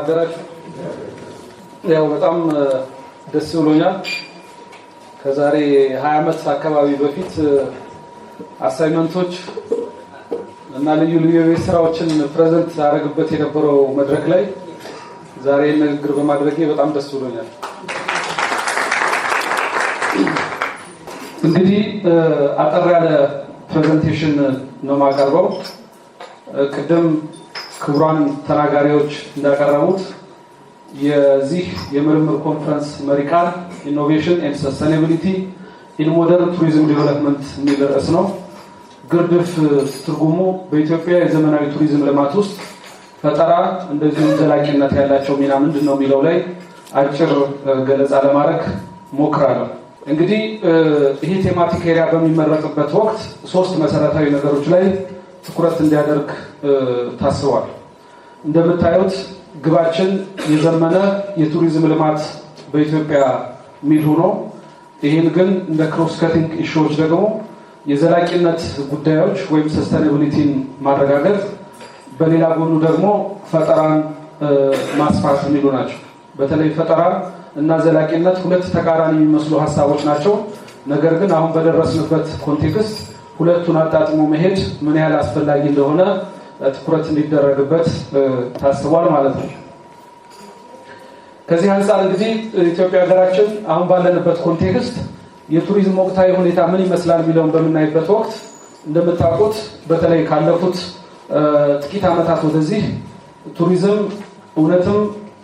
አደራችሁ። ያው በጣም ደስ ብሎኛል። ከዛሬ 20 ዓመት አካባቢ በፊት አሳይመንቶች እና ልዩ ልዩ የቤት ስራዎችን ፕሬዘንት አደረግበት የነበረው መድረክ ላይ ዛሬ ንግግር በማድረጌ በጣም ደስ ብሎኛል። እንግዲህ አጠር ያለ ፕሬዘንቴሽን ነው ማቀርበው። ቅድም ክቡራን ተናጋሪዎች እንዳቀረቡት የዚህ የምርምር ኮንፈረንስ መሪ ቃል ኢኖቬሽን ኤንድ ሰስቴናቢሊቲ ኢን ሞደርን ቱሪዝም ዴቨሎፕመንት የሚል ርዕስ ነው። ግርድፍ ትርጉሙ በኢትዮጵያ የዘመናዊ ቱሪዝም ልማት ውስጥ ፈጠራ እንደዚሁም ዘላቂነት ያላቸው ሚና ምንድን ነው የሚለው ላይ አጭር ገለጻ ለማድረግ ሞክራለሁ። እንግዲህ ይሄ ቴማቲክ ኤሪያ በሚመረጥበት ወቅት 3 መሰረታዊ ነገሮች ላይ ትኩረት እንዲያደርግ ታስቧል። እንደምታዩት ግባችን የዘመነ የቱሪዝም ልማት በኢትዮጵያ ሚል ሆኖ ይህን ግን እንደ ክሮስ ከቲንግ ኢሹዎች ደግሞ የዘላቂነት ጉዳዮች ወይም ሰስቴናቢሊቲን ማረጋገጥ፣ በሌላ ጎኑ ደግሞ ፈጠራን ማስፋት የሚሉ ናቸው። በተለይ ፈጠራ እና ዘላቂነት ሁለት ተቃራኒ የሚመስሉ ሀሳቦች ናቸው። ነገር ግን አሁን በደረስንበት ኮንቴክስት ሁለቱን አጣጥሞ መሄድ ምን ያህል አስፈላጊ እንደሆነ ትኩረት እንዲደረግበት ታስቧል ማለት ነው። ከዚህ አንፃር እንግዲህ ኢትዮጵያ ሀገራችን አሁን ባለንበት ኮንቴክስት የቱሪዝም ወቅታዊ ሁኔታ ምን ይመስላል የሚለውን በምናይበት ወቅት እንደምታውቁት በተለይ ካለፉት ጥቂት ዓመታት ወደዚህ ቱሪዝም እውነትም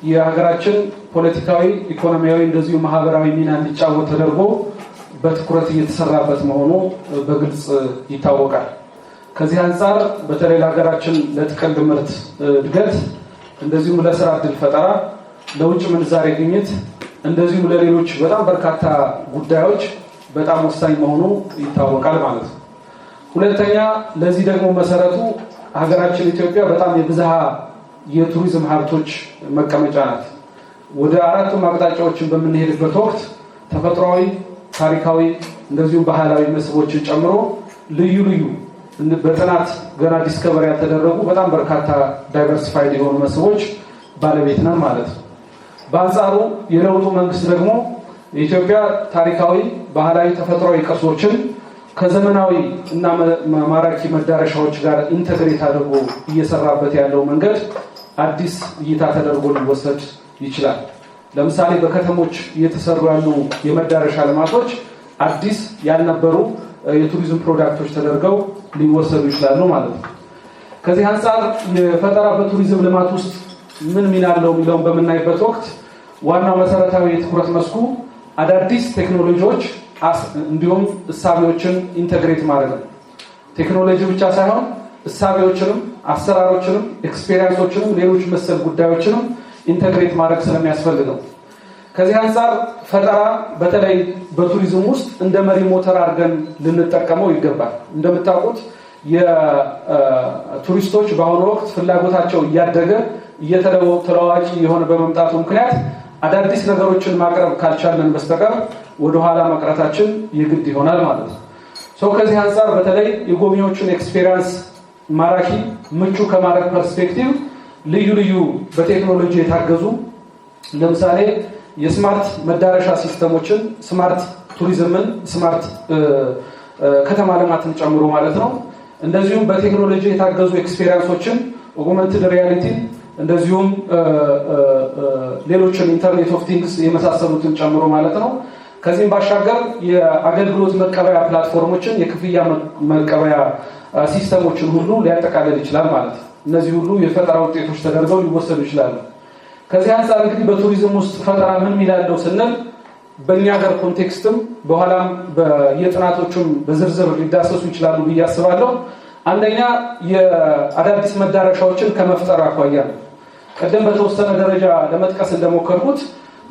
የሀገራችን ፖለቲካዊ፣ ኢኮኖሚያዊ እንደዚሁ ማህበራዊ ሚና እንዲጫወት ተደርጎ በትኩረት እየተሰራበት መሆኑ በግልጽ ይታወቃል። ከዚህ አንፃር በተለይ ለሀገራችን ለጥቅል ምርት እድገት እንደዚሁም ለስራ ዕድል ፈጠራ፣ ለውጭ ምንዛሬ ግኝት እንደዚሁም ለሌሎች በጣም በርካታ ጉዳዮች በጣም ወሳኝ መሆኑ ይታወቃል ማለት ነው። ሁለተኛ ለዚህ ደግሞ መሰረቱ ሀገራችን ኢትዮጵያ በጣም የብዝሃ የቱሪዝም ሀብቶች መቀመጫ ናት። ወደ 4ቱም አቅጣጫዎችን በምንሄድበት ወቅት ተፈጥሯዊ፣ ታሪካዊ እንደዚሁም ባህላዊ መስህቦችን ጨምሮ ልዩ ልዩ በጥናት ገና ዲስከቨሪ ያልተደረጉ በጣም በርካታ ዳይቨርሲፋይድ የሆኑ መስህቦች ባለቤት ነን ማለት ነው። በአንጻሩ የለውጡ መንግስት ደግሞ የኢትዮጵያ ታሪካዊ፣ ባህላዊ፣ ተፈጥሯዊ ቅርሶችን ከዘመናዊ እና ማራኪ መዳረሻዎች ጋር ኢንተግሬት አድርጎ እየሰራበት ያለው መንገድ አዲስ እይታ ተደርጎ ሊወሰድ ይችላል። ለምሳሌ በከተሞች እየተሰሩ ያሉ የመዳረሻ ልማቶች አዲስ ያልነበሩ የቱሪዝም ፕሮዳክቶች ተደርገው ሊወሰዱ ይችላሉ ማለት ነው። ከዚህ አንፃር የፈጠራ በቱሪዝም ልማት ውስጥ ምን ሚና አለው የሚለውን በምናይበት ወቅት ዋናው መሰረታዊ የትኩረት መስኩ አዳዲስ ቴክኖሎጂዎች እንዲሁም እሳቤዎችን ኢንተግሬት ማድረግ ነው። ቴክኖሎጂ ብቻ ሳይሆን እሳቤዎችንም፣ አሰራሮችንም፣ ኤክስፔሪየንሶችንም ሌሎች መሰል ጉዳዮችንም ኢንተግሬት ማድረግ ስለሚያስፈልገው ከዚህ አንፃር ፈጠራ በተለይ በቱሪዝም ውስጥ እንደ መሪ ሞተር አድርገን ልንጠቀመው ይገባል። እንደምታውቁት የቱሪስቶች በአሁኑ ወቅት ፍላጎታቸው እያደገ ተለዋዋጭ የሆነ በመምጣቱ ምክንያት አዳዲስ ነገሮችን ማቅረብ ካልቻለን በስተቀር ወደኋላ መቅረታችን የግድ ይሆናል ማለት ነው። ከዚህ አንፃር በተለይ የጎብኚዎችን ኤክስፔሪየንስ ማራኪ፣ ምቹ ከማድረግ ፐርስፔክቲቭ ልዩ ልዩ በቴክኖሎጂ የታገዙ ለምሳሌ የስማርት መዳረሻ ሲስተሞችን፣ ስማርት ቱሪዝምን፣ ስማርት ከተማ ልማትን ጨምሮ ማለት ነው። እንደዚሁም በቴክኖሎጂ የታገዙ ኤክስፔሪየንሶችን፣ ኦግመንትድ ሪያሊቲ እንደዚሁም ሌሎችን ኢንተርኔት ኦፍ ቲንግስ የመሳሰሉትን ጨምሮ ማለት ነው። ከዚህም ባሻገር የአገልግሎት መቀበያ ፕላትፎርሞችን፣ የክፍያ መቀበያ ሲስተሞችን ሁሉ ሊያጠቃልል ይችላል ማለት ነው። እነዚህ ሁሉ የፈጠራ ውጤቶች ተደርገው ሊወሰዱ ይችላሉ። ከዚህ አንፃር እንግዲህ በቱሪዝም ውስጥ ፈጠራ ምን ሚና አለው ስንል በእኛ ሀገር ኮንቴክስትም በኋላም የጥናቶቹም በዝርዝር ሊዳሰሱ ይችላሉ ብዬ አስባለሁ። አንደኛ የአዳዲስ መዳረሻዎችን ከመፍጠር አኳያ ነው። ቀደም በተወሰነ ደረጃ ለመጥቀስ እንደሞከርኩት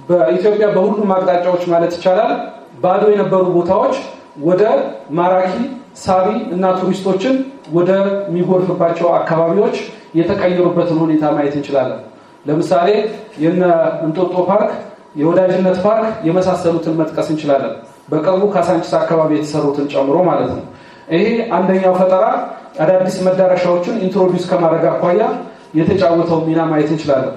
በኢትዮጵያ በሁሉም አቅጣጫዎች ማለት ይቻላል ባዶ የነበሩ ቦታዎች ወደ ማራኪ፣ ሳቢ እና ቱሪስቶችን ወደ ሚጎርፍባቸው አካባቢዎች የተቀየሩበትን ሁኔታ ማየት እንችላለን። ለምሳሌ የነ እንጦጦ ፓርክ፣ የወዳጅነት ፓርክ የመሳሰሉትን መጥቀስ እንችላለን። በቅርቡ ካሳንቺስ አካባቢ የተሰሩትን ጨምሮ ማለት ነው። ይሄ አንደኛው ፈጠራ አዳዲስ መዳረሻዎችን ኢንትሮዲዩስ ከማድረግ አኳያ የተጫወተው ሚና ማየት እንችላለን።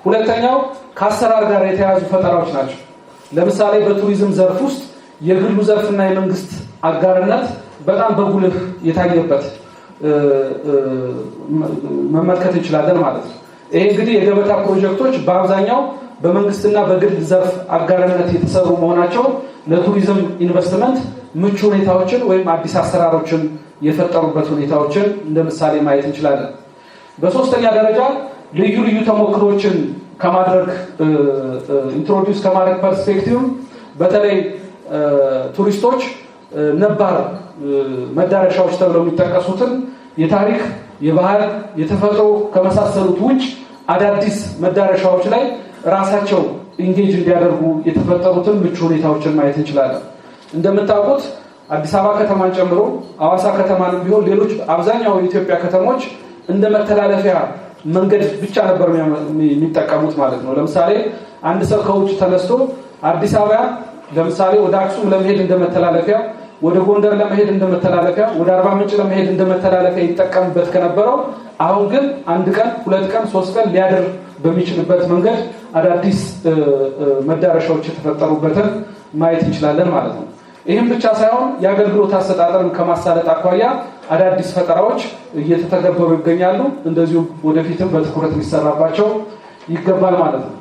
ሁለተኛው ከአሰራር ጋር የተያያዙ ፈጠራዎች ናቸው። ለምሳሌ በቱሪዝም ዘርፍ ውስጥ የግሉ ዘርፍና የመንግስት አጋርነት በጣም በጉልህ የታየበት መመልከት እንችላለን ማለት ነው። ይሄ እንግዲህ የገበታ ፕሮጀክቶች በአብዛኛው በመንግስትና በግል ዘርፍ አጋርነት የተሰሩ መሆናቸው ለቱሪዝም ኢንቨስትመንት ምቹ ሁኔታዎችን ወይም አዲስ አሰራሮችን የፈጠሩበት ሁኔታዎችን እንደ ምሳሌ ማየት እንችላለን። በሶስተኛ ደረጃ ልዩ ልዩ ተሞክሮችን ከማድረግ ኢንትሮዲዩስ ከማድረግ ፐርስፔክቲቭ በተለይ ቱሪስቶች ነባር መዳረሻዎች ተብለው የሚጠቀሱትን የታሪክ፣ የባህል፣ የተፈጥሮ ከመሳሰሉት ውጭ አዳዲስ መዳረሻዎች ላይ ራሳቸው ኢንጌጅ እንዲያደርጉ የተፈጠሩትን ምቹ ሁኔታዎችን ማየት እንችላለን። እንደምታውቁት አዲስ አበባ ከተማን ጨምሮ ሐዋሳ ከተማንም ቢሆን ሌሎች አብዛኛው የኢትዮጵያ ከተሞች እንደ መተላለፊያ መንገድ ብቻ ነበር የሚጠቀሙት ማለት ነው። ለምሳሌ አንድ ሰው ከውጭ ተነስቶ አዲስ አበባ ለምሳሌ ወደ አክሱም ለመሄድ እንደመተላለፊያ፣ ወደ ጎንደር ለመሄድ እንደመተላለፊያ፣ ወደ አርባ ምንጭ ለመሄድ እንደመተላለፊያ ይጠቀምበት ከነበረው አሁን ግን አንድ ቀን፣ ሁለት ቀን፣ ሶስት ቀን ሊያድር በሚችልበት መንገድ አዳዲስ መዳረሻዎች የተፈጠሩበትን ማየት እንችላለን ማለት ነው። ይህም ብቻ ሳይሆን የአገልግሎት አሰጣጥን ከማሳለጥ አኳያ አዳዲስ ፈጠራዎች እየተተገበሩ ይገኛሉ። እንደዚሁም ወደፊትም በትኩረት ሊሰራባቸው ይገባል ማለት ነው።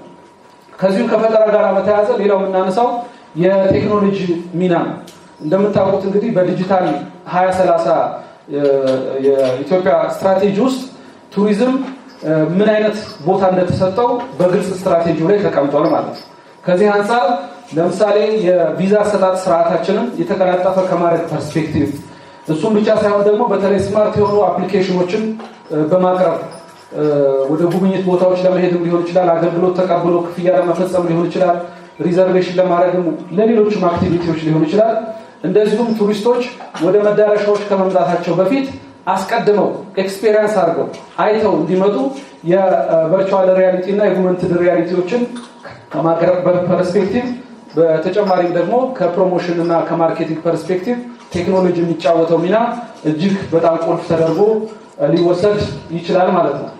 ከዚሁ ከፈጠራ ጋር በተያያዘ ሌላው የምናነሳው የቴክኖሎጂ ሚና ነው። እንደምታውቁት እንግዲህ በዲጂታል 2030 የኢትዮጵያ ስትራቴጂ ውስጥ ቱሪዝም ምን አይነት ቦታ እንደተሰጠው በግልጽ ስትራቴጂው ላይ ተቀምጧል ማለት ነው። ከዚህ አንፃር ለምሳሌ የቪዛ አሰጣጥ ስርዓታችንን የተቀላጠፈ ከማድረግ ፐርስፔክቲቭ እሱም ብቻ ሳይሆን ደግሞ በተለይ ስማርት የሆኑ አፕሊኬሽኖችን በማቅረብ ወደ ጉብኝት ቦታዎች ለመሄድም ሊሆን ይችላል፣ አገልግሎት ተቀብሎ ክፍያ ለመፈጸም ሊሆን ይችላል፣ ሪዘርቬሽን ለማድረግም ለሌሎችም አክቲቪቲዎች ሊሆን ይችላል። እንደዚሁም ቱሪስቶች ወደ መዳረሻዎች ከመምጣታቸው በፊት አስቀድመው ኤክስፔሪየንስ አድርገው አይተው እንዲመጡ የቨርቹዋል ሪያሊቲ እና የኦግመንትድ ሪያሊቲዎችን ከማቅረብ ፐርስፔክቲቭ በተጨማሪም ደግሞ ከፕሮሞሽን እና ከማርኬቲንግ ፐርስፔክቲቭ ቴክኖሎጂ የሚጫወተው ሚና እጅግ በጣም ቁልፍ ተደርጎ ሊወሰድ ይችላል ማለት ነው።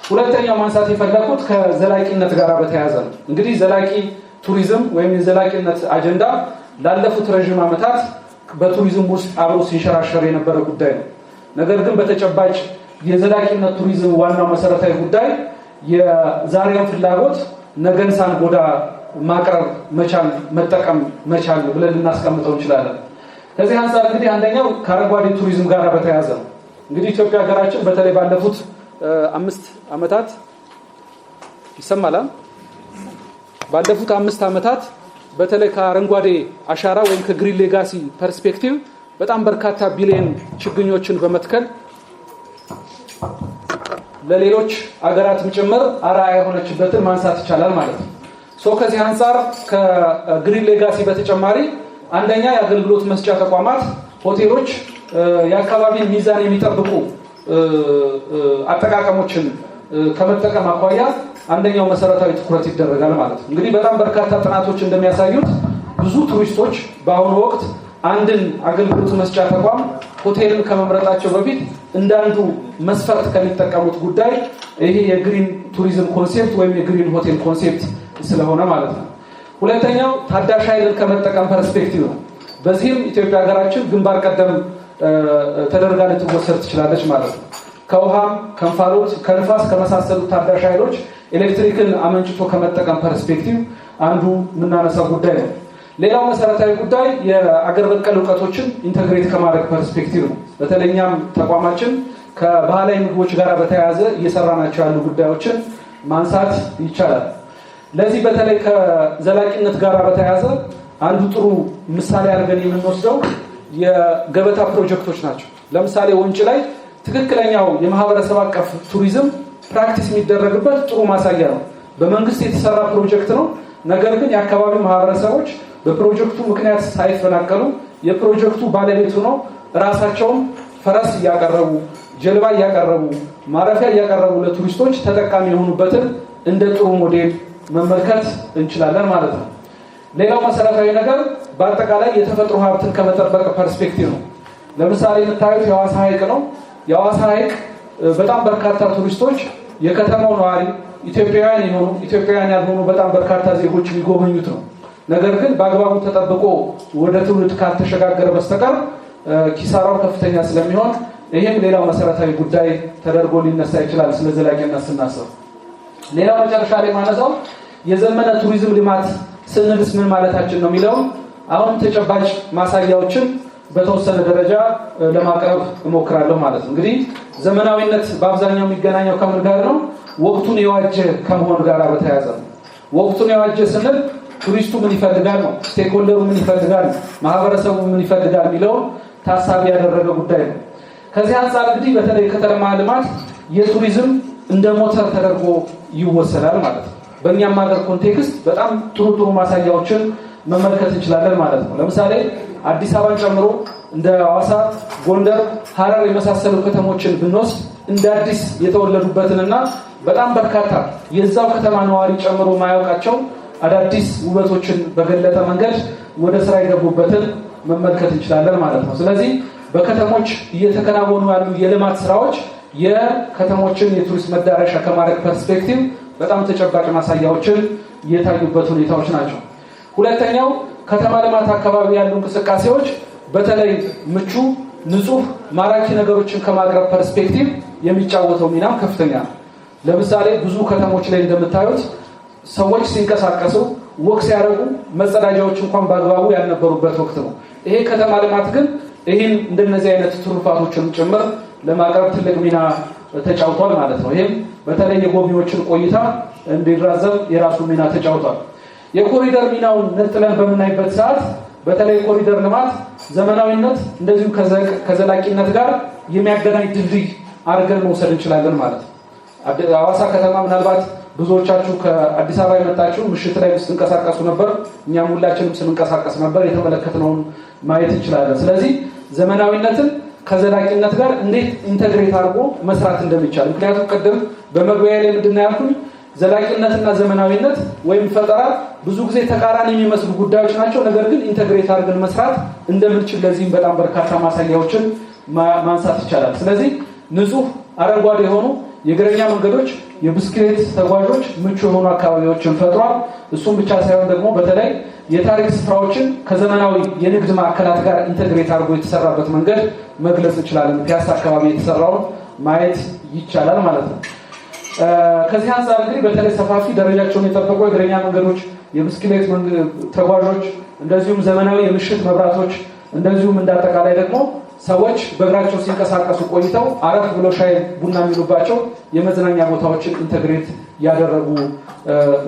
ሁለተኛው ማንሳት የፈለኩት ከዘላቂነት ጋር በተያያዘ ነው። እንግዲህ ዘላቂ ቱሪዝም ወይም የዘላቂነት አጀንዳ ላለፉት ረዥም ዓመታት በቱሪዝም ውስጥ አብሮ ሲንሸራሸር የነበረ ጉዳይ ነው። ነገር ግን በተጨባጭ የዘላቂነት ቱሪዝም ዋናው መሰረታዊ ጉዳይ የዛሬን ፍላጎት ነገን ሳንጎዳ ማቅረብ መቻል፣ መጠቀም መቻል ብለን ልናስቀምጠው እንችላለን። ከዚህ አንፃር እንግዲህ አንደኛው ከአረንጓዴ ቱሪዝም ጋር በተያያዘ ነው። እንግዲህ ኢትዮጵያ ሀገራችን በተለይ ባለፉት 5 ዓመታት ይሰማል። ባለፉት 5 ዓመታት በተለይ ከአረንጓዴ አሻራ ወይም ከግሪን ሌጋሲ ፐርስፔክቲቭ በጣም በርካታ ቢሊየን ችግኞችን በመትከል ለሌሎች አገራትም ጭምር አርአያ የሆነችበትን ማንሳት ይቻላል ማለት ነው። ከዚህ አንፃር ከግሪን ሌጋሲ በተጨማሪ አንደኛ የአገልግሎት መስጫ ተቋማት፣ ሆቴሎች የአካባቢን ሚዛን የሚጠብቁ አጠቃቀሞችን ከመጠቀም አኳያ አንደኛው መሰረታዊ ትኩረት ይደረጋል ማለት ነው። እንግዲህ በጣም በርካታ ጥናቶች እንደሚያሳዩት ብዙ ቱሪስቶች በአሁኑ ወቅት አንድን አገልግሎት መስጫ ተቋም ሆቴልን ከመምረጣቸው በፊት እንዳንዱ መስፈርት ከሚጠቀሙት ጉዳይ ይሄ የግሪን ቱሪዝም ኮንሴፕት ወይም የግሪን ሆቴል ኮንሴፕት ስለሆነ ማለት ነው። ሁለተኛው ታዳሽ ኃይልን ከመጠቀም ፐርስፔክቲቭ ነው። በዚህም ኢትዮጵያ ሀገራችን ግንባር ቀደም ተደርጋ ልትወሰድ ትችላለች ማለት ነው። ከውሃም፣ ከእንፋሎት፣ ከንፋስ ከመሳሰሉት ታዳሽ ኃይሎች ኤሌክትሪክን አመንጭቶ ከመጠቀም ፐርስፔክቲቭ አንዱ የምናነሳው ጉዳይ ነው። ሌላው መሰረታዊ ጉዳይ የአገር በቀል እውቀቶችን ኢንተግሬት ከማድረግ ፐርስፔክቲቭ ነው። በተለይኛም ተቋማችን ከባህላዊ ምግቦች ጋር በተያያዘ እየሰራናቸው ያሉ ጉዳዮችን ማንሳት ይቻላል። ለዚህ በተለይ ከዘላቂነት ጋር በተያያዘ አንዱ ጥሩ ምሳሌ አድርገን የምንወስደው የገበታ ፕሮጀክቶች ናቸው። ለምሳሌ ወንጭ ላይ ትክክለኛው የማህበረሰብ አቀፍ ቱሪዝም ፕራክቲስ የሚደረግበት ጥሩ ማሳያ ነው። በመንግስት የተሰራ ፕሮጀክት ነው። ነገር ግን የአካባቢው ማህበረሰቦች በፕሮጀክቱ ምክንያት ሳይፈናቀሉ የፕሮጀክቱ ባለቤት ሆነው ራሳቸውን ፈረስ እያቀረቡ፣ ጀልባ እያቀረቡ፣ ማረፊያ እያቀረቡ ለቱሪስቶች ተጠቃሚ የሆኑበትን እንደ ጥሩ ሞዴል መመልከት እንችላለን ማለት ነው። ሌላው መሰረታዊ ነገር በአጠቃላይ የተፈጥሮ ሀብትን ከመጠበቅ ፐርስፔክቲቭ ነው። ለምሳሌ የምታዩት የሐዋሳ ሐይቅ ነው። የሐዋሳ ሐይቅ በጣም በርካታ ቱሪስቶች፣ የከተማው ነዋሪ፣ ኢትዮጵያውያን ያልሆኑ በጣም በርካታ ዜጎች የሚጎበኙት ነው። ነገር ግን በአግባቡ ተጠብቆ ወደ ትውልድ ካልተሸጋገረ በስተቀር ኪሳራው ከፍተኛ ስለሚሆን ይሄም ሌላው መሰረታዊ ጉዳይ ተደርጎ ሊነሳ ይችላል ስለ ዘላቂነት ስናስብ። ሌላው መጨረሻ ላይ ማነሳው የዘመነ ቱሪዝም ልማት ስንልስ ምን ማለታችን ነው የሚለው አሁን ተጨባጭ ማሳያዎችን በተወሰነ ደረጃ ለማቅረብ እሞክራለሁ ማለት ነው። እንግዲህ ዘመናዊነት በአብዛኛው የሚገናኘው ከምን ጋር ነው? ወቅቱን የዋጀ ከመሆን ጋር በተያያዘ ነው። ወቅቱን የዋጀ ስንል ቱሪስቱ ምን ይፈልጋል ነው፣ ስቴክሆልደሩ ምን ይፈልጋል፣ ማህበረሰቡ ምን ይፈልጋል የሚለው ታሳቢ ያደረገ ጉዳይ ነው። ከዚህ አንፃር እንግዲህ በተለይ ከተማ ልማት የቱሪዝም እንደ ሞተር ተደርጎ ይወሰዳል ማለት ነው። በእኛም ሀገር ኮንቴክስት በጣም ጥሩ ማሳያዎችን መመልከት እንችላለን ማለት ነው። ለምሳሌ አዲስ አበባን ጨምሮ እንደ ሐዋሳ፣ ጎንደር፣ ሐረር የመሳሰሉ ከተሞችን ብንወስድ እንደ አዲስ የተወለዱበትንና በጣም በርካታ የዛው ከተማ ነዋሪ ጨምሮ ማያውቃቸው አዳዲስ ውበቶችን በገለጠ መንገድ ወደ ስራ የገቡበትን መመልከት እንችላለን ማለት ነው። ስለዚህ በከተሞች እየተከናወኑ ያሉ የልማት ስራዎች የከተሞችን የቱሪስት መዳረሻ ከማድረግ ፐርስፔክቲቭ በጣም ተጨባጭ ማሳያዎችን የታዩበት ሁኔታዎች ናቸው። ሁለተኛው ከተማ ልማት አካባቢ ያሉ እንቅስቃሴዎች በተለይ ምቹ፣ ንጹህ፣ ማራኪ ነገሮችን ከማቅረብ ፐርስፔክቲቭ የሚጫወተው ሚናም ከፍተኛ ነው። ለምሳሌ ብዙ ከተሞች ላይ እንደምታዩት ሰዎች ሲንቀሳቀሱ ወክ ሲያደርጉ መጸዳጃዎች እንኳን በአግባቡ ያልነበሩበት ወቅት ነው። ይሄ ከተማ ልማት ግን ይህን እንደነዚህ አይነት ትሩፋቶችን ጭምር ለማቅረብ ትልቅ ሚና ተጫውቷል ማለት ነው። ይህም በተለይ የጎብኚዎችን ቆይታ እንዲራዘም የራሱ ሚና ተጫውቷል። የኮሪደር ሚናውን ነጥለን በምናይበት ሰዓት በተለይ የኮሪደር ልማት ዘመናዊነት እንደዚሁ ከዘላቂነት ጋር የሚያገናኝ ድልድይ አድርገን መውሰድ እንችላለን ማለት ነው። ሐዋሳ ከተማ ምናልባት ብዙዎቻችሁ ከአዲስ አበባ የመጣችሁ ምሽት ላይ ስትንቀሳቀሱ ነበር። እኛም ሁላችንም ስንንቀሳቀስ ነበር። የተመለከትነውን ማየት እንችላለን። ስለዚህ ዘመናዊነትን ከዘላቂነት ጋር እንዴት ኢንተግሬት አድርጎ መስራት እንደሚቻል ምክንያቱም ቅድም በመግቢያ ላይ ምንድነው ያልኩኝ ዘላቂነትና ዘመናዊነት ወይም ፈጠራ ብዙ ጊዜ ተቃራኒ የሚመስሉ ጉዳዮች ናቸው። ነገር ግን ኢንተግሬት አድርገን መስራት እንደምንችል ለዚህም በጣም በርካታ ማሳያዎችን ማንሳት ይቻላል። ስለዚህ ንጹህ አረንጓዴ የሆኑ የእግረኛ መንገዶች፣ የብስክሌት ተጓዦች ምቹ የሆኑ አካባቢዎችን ፈጥሯል። እሱም ብቻ ሳይሆን ደግሞ በተለይ የታሪክ ስፍራዎችን ከዘመናዊ የንግድ ማዕከላት ጋር ኢንተግሬት አድርጎ የተሰራበት መንገድ መግለጽ እንችላለን። ፒያሳ አካባቢ የተሰራውን ማየት ይቻላል ማለት ነው። ከዚህ አንፃር እንግዲህ በተለይ ሰፋፊ ደረጃቸውን የጠበቁ የእግረኛ መንገዶች፣ የብስክሌት ተጓዦች እንደዚሁም ዘመናዊ የምሽት መብራቶች እንደዚሁም እንዳጠቃላይ ደግሞ ሰዎች በእግራቸው ሲንቀሳቀሱ ቆይተው አረፍ ብሎ ሻይ ቡና የሚሉባቸው የመዝናኛ ቦታዎችን ኢንተግሬት ያደረጉ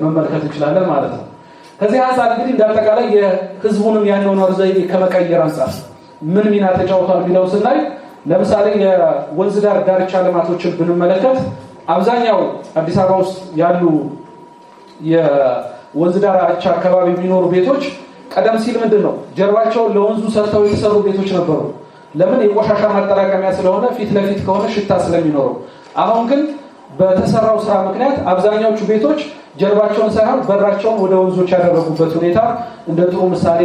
መመልከት እንችላለን ማለት ነው። ከዚህ አንፃር እንግዲህ እንዳጠቃላይ የህዝቡንም ያኗኗር ዘይቤ ከመቀየር አንፃር ምን ሚና ተጫውቷል የሚለው ስናይ ለምሳሌ የወንዝ ዳር ዳርቻ ልማቶችን ብንመለከት አብዛኛው አዲስ አበባ ውስጥ ያሉ የወንዝ ዳርቻ አካባቢ የሚኖሩ ቤቶች ቀደም ሲል ምንድነው ጀርባቸውን ለወንዙ ሰርተው የተሰሩ ቤቶች ነበሩ። ለምን? የቆሻሻ ማጠራቀሚያ ስለሆነ ፊት ለፊት ከሆነ ሽታ ስለሚኖረው። አሁን ግን በተሰራው ስራ ምክንያት አብዛኛዎቹ ቤቶች ጀርባቸውን ሳይሆን በራቸውን ወደ ወንዞች ያደረጉበት ሁኔታ እንደ ጥሩ ምሳሌ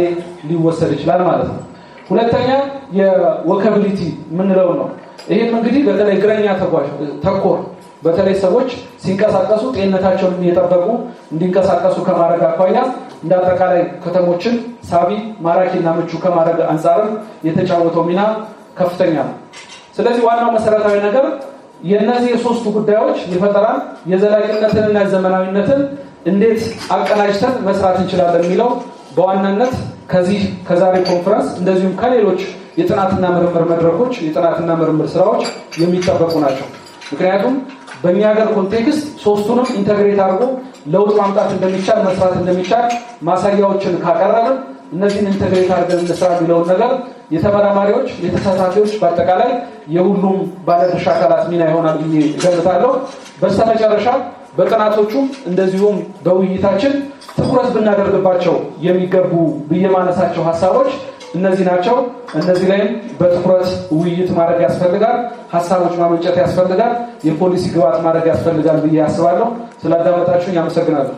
ሊወሰድ ይችላል ማለት ነው። ሁለተኛ የወከቢሊቲ የምንለው ነው። ይህም እንግዲህ በተለይ እግረኛ ተኮር በተለይ ሰዎች ሲንቀሳቀሱ ጤንነታቸውን እየጠበቁ እንዲንቀሳቀሱ ከማድረግ አኳያ እንዳጠቃላይ ከተሞችን ሳቢ ማራኪና ምቹ ከማድረግ አንፃርም የተጫወተው ሚና ከፍተኛ ነው። ስለዚህ ዋናው መሰረታዊ ነገር የነዚህ የሶስቱ ጉዳዮች የፈጠራን የዘላቂነትንና የዘመናዊነትን እንዴት አቀናጅተን መስራት እንችላለን የሚለው በዋናነት ከዛሬ ኮንፈረንስ እንደዚሁም ከሌሎች የጥናትና ምርምር መድረኮች የጥናትና ምርምር ስራዎች የሚጠበቁ ናቸው። ምክንያቱም በእኛ ሀገር ኮንቴክስት ሶስቱንም ኢንተግሬት አድርጎ ለውጥ ማምጣት እንደሚቻል መስራት እንደሚቻል ማሳያዎችን ካቀረብን እነዚህን ኢንተግሬት አድርገን እንስራ የሚለውን ነገር የተመራማሪዎች የተሳታፊዎች በአጠቃላይ የሁሉም ባለድርሻ አካላት ሚና ይሆናል ብዬ እገምታለሁ። በስተመጨረሻ በጥናቶቹም እንደዚሁም በውይይታችን ትኩረት ብናደርግባቸው የሚገቡ ብዬ ማነሳቸው ሀሳቦች እነዚህ ናቸው። እነዚህ ላይም በትኩረት ውይይት ማድረግ ያስፈልጋል። ሀሳቦች ማመንጨት ያስፈልጋል። የፖሊሲ ግብዓት ማድረግ ያስፈልጋል ብዬ አስባለሁ። ስላዳመጣችሁኝ አመሰግናለሁ።